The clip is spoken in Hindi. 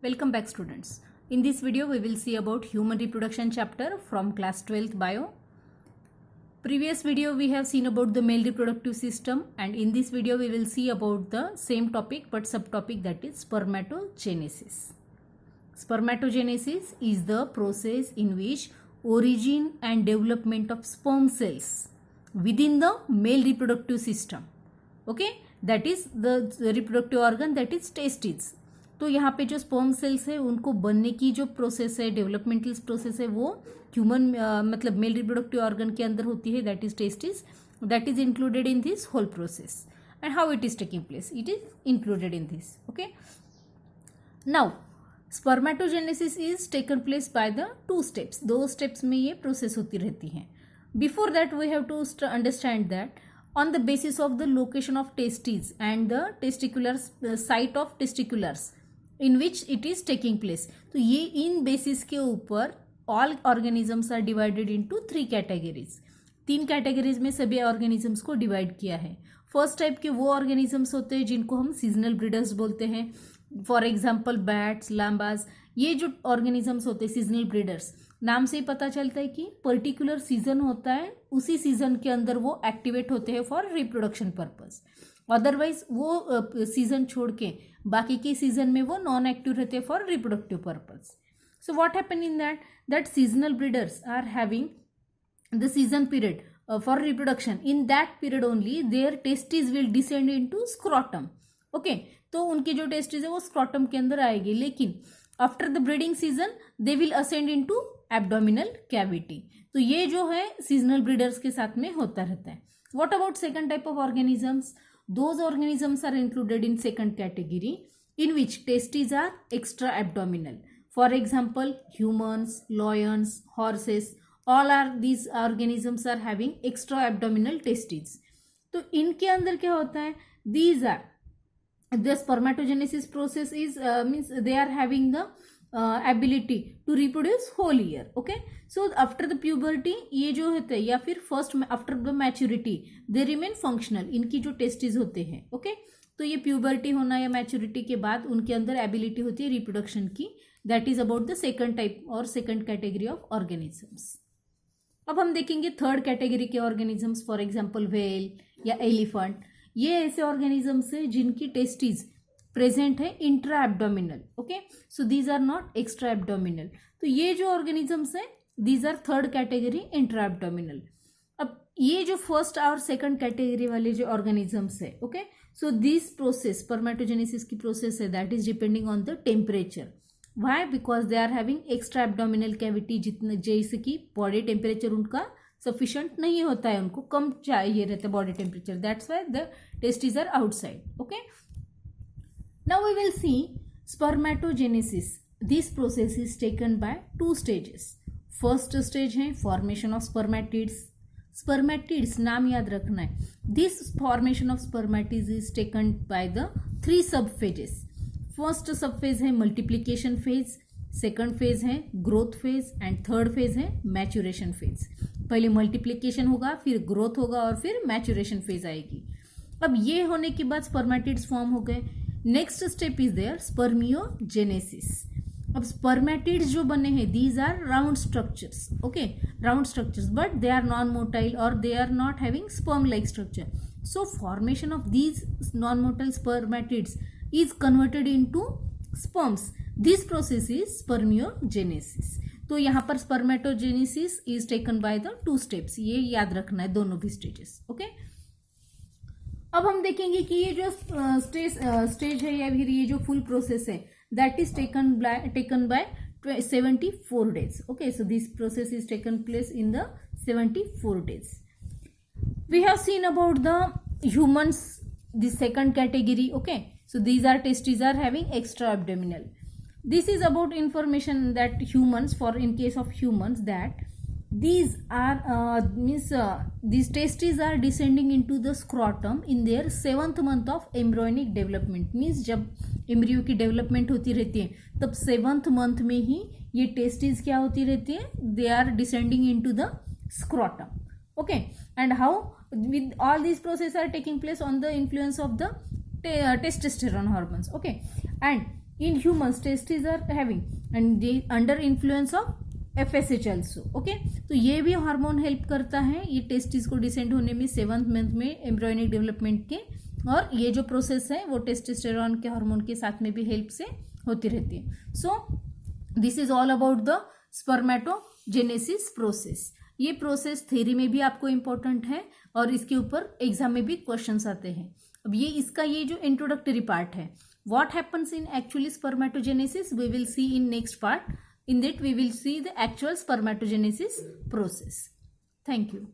Welcome back, students. In this video we will see about human reproduction chapter from class 12th bio. Previous video we have seen about the male reproductive system, and in this video we will see about the same topic but subtopic, that is spermatogenesis. Spermatogenesis is the process in which origin and development of sperm cells within the male reproductive system, okay, that is the reproductive organ, that is testes. तो यहाँ पे जो स्पर्म सेल्स है उनको बनने की जो प्रोसेस है, डेवलपमेंटल प्रोसेस है, वो ह्यूमन मतलब मेल रिप्रोडक्टिव ऑर्गन के अंदर होती है, that is testis. That is included in this whole process. And how it is taking place, it is included in this. Okay, now spermatogenesis is taken place by the 2 steps. 2 steps में ये प्रोसेस होती रहती है. Before that we have to understand that on the basis of the location of testes and the testicular site of testiculars in which it is taking place. तो ये इन बेसिस के ऊपर all organisms are divided into 3 categories. 3 categories में सभी ऑर्गेनिजम्स को डिवाइड किया है. फर्स्ट टाइप के वो ऑर्गेनिजम्स होते हैं जिनको हम सीजनल ब्रीडर्स बोलते हैं. फॉर एग्जाम्पल बैट्स, लैम्बाज, ये जो ऑर्गेनिजम्स होते हैं सीजनल ब्रीडर्स, नाम से ही पता चलता है कि पर्टिकुलर सीजन होता है, उसी सीजन के अंदर वो एक्टिवेट होते हैं फॉर रिप्रोडक्शन पर्पस. अदरवाइज वो सीजन छोड़ के बाकी के सीजन में वो नॉन एक्टिव रहते हैं for reproductive purpose. So what happen in that seasonal breeders are having the season period for reproduction. In that period only their testes will descend into scrotum. Okay, तो उनकी जो testes है वो scrotum के अंदर आएगी, लेकिन after the breeding season they will ascend into abdominal cavity. तो ये जो है seasonal breeders के साथ में होता रहता है. What about second type of organisms? Those organisms are included in second category in which testes are extra abdominal. For example, humans, lions, horses, all are these organisms are having extra abdominal testes. तो इनके अंदर क्या होता है, these are the spermatogenesis process is means they are having the ability to reproduce whole year. Okay, so after the puberty ये जो होते हैं, या फिर first after the maturity they remain functional. इनकी जो testes होते हैं, okay, तो ये प्यूबर्टी होना या मैच्योरिटी के बाद उनके अंदर एबिलिटी होती है रिप्रोडक्शन की. That is about the second type और सेकंड कैटेगरी ऑफ ऑर्गेनिजम्स. अब हम देखेंगे थर्ड कैटेगरी के ऑर्गेनिजम्स. फॉर एग्जांपल व्हेल या एलिफेंट, ये ऐसे ऑर्गेनिजम्स हैं जिनकी टेस्टिस प्रेजेंट है intra abdominal. Okay, so these are not extra abdominal. तो ये जो ऑर्गेनिजम्स हैं these are third category intra abdominal. अब ये जो फर्स्ट और सेकंड कैटेगरी वाले जो ऑर्गेनिजम्स है, okay, so this process spermatogenesis की प्रोसेस है that is depending on the temperature. Why? Because they are having extra abdominal cavity, जितने जैसे कि बॉडी टेम्परेचर उनका सफिशिएंट नहीं होता है, उनको कम चाहिए रहता है body temperature. That's why the testis are outside. Okay, now we will see spermatogenesis. This process is taken by 2 stages. First stage है फॉर्मेशन ऑफ स्पर्मेटिड्स. स्पर्मेटिड्स नाम याद रखना है. This formation of spermatids is taken by the 3 sub phases. First sub phase है मल्टीप्लीकेशन फेज, सेकंड फेज है growth phase, and third phase है मैच्योरेशन फेज. पहले मल्टीप्लीकेशन होगा, फिर ग्रोथ होगा, और फिर मैच्योरेशन फेज आएगी. अब ये होने के बाद स्पर्मेटिड्स फॉर्म हो गए. Next step is there spermiogenesis. अब स्पर्मेटिड्स जो बने हैं these are round structures. Okay, round structures, but they are non motile और they are not having sperm like structure. So formation of these non motile spermatids is converted into sperms. This process is spermiogenesis. तो यहाँ पर spermatogenesis is taken by the 2 steps. ये याद रखना है दोनों भी स्टेजेस. ओके, अब हम देखेंगे कि ये जो स्टेज है या फिर ये जो फुल प्रोसेस है that is taken bye 74 days. Okay, so this process is taken place in the 74 days. We have seen about the humans, the second category. Okay, so these are testes are having extra abdominal. This is about information that humans, for in case of humans, that these are these testes are descending into the scrotum in their 7th month of embryonic development. Means जब एम्ब्रियो की डेवलपमेंट होती रहती है तब 7th month में ही ये टेस्टिस क्या होती रहती है, they are descending into the scrotum. Okay, and how with all these processes are taking place on the influence of the testosterone hormones. Okay, and in humans testes are having and they under influence of FSH also. Okay तो ये भी हार्मोन हेल्प करता है ये टेस्टिस को डिसेंड होने में 7th मंथ में एम्ब्रियोनिक डेवलपमेंट के, और ये जो प्रोसेस है वो टेस्टोस्टेरोन के हार्मोन के साथ में भी हेल्प से होती रहती है. So this is all about the spermatogenesis process. ये प्रोसेस थ्योरी में भी आपको इम्पोर्टेंट है और इसके ऊपर एग्जाम में भी क्वेश्चंस आते हैं. अब ये इसका ये जो इंट्रोडक्टरी पार्ट है, what happens in actually spermatogenesis, we will see in next part. In that we will see the actual spermatogenesis process. Thank you.